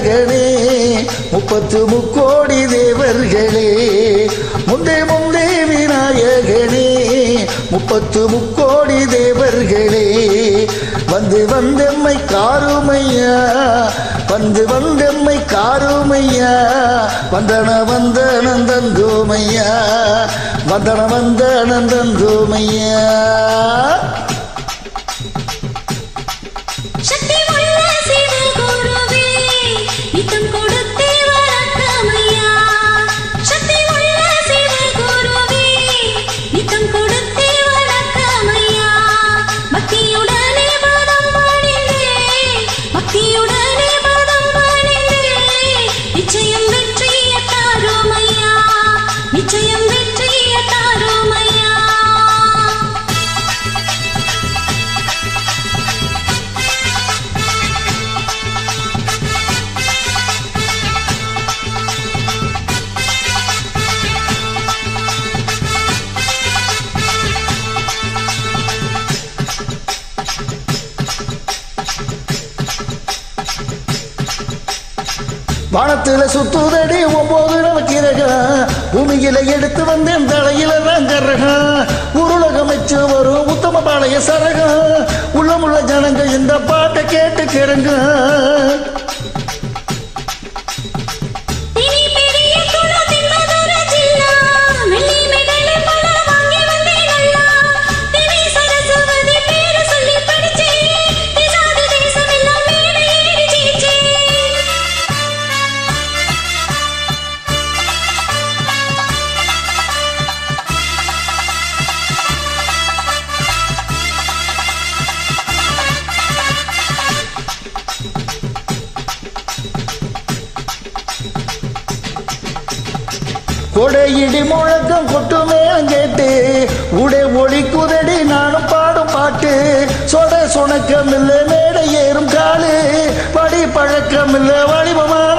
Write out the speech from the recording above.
நாயகனே 33 தேவர்களே முந்தே முந்தே விநாயகனே 33 தேவர்களே வந்து வந்தெம்மை காருமையா வந்து வந்தெம்மை காருமையா வந்தன வந்த நந்தன் தோமையா வந்தன வந்த நந்தன் தோமையா வானத்தில சுத்துதடி 9 நவக்கிரகம் பூமியில எடுத்து வந்தேன் தலையில ரங்கரகம் உருளகமைச்சு வரும் உத்தம பாளைய சரகம் உள்ளமுள்ள ஜனங்க இந்த பாட்டை கேட்டு கிறங்க கொடையிடி முழக்கம் கொட்டு மேளம் கேட்டு உடை ஒளி குதடி நானும் பாடும் பாட்டு சொட சுணக்கம் இல்ல மேடை ஏறும் காலு படி பழக்கம் இல்ல வடிவமான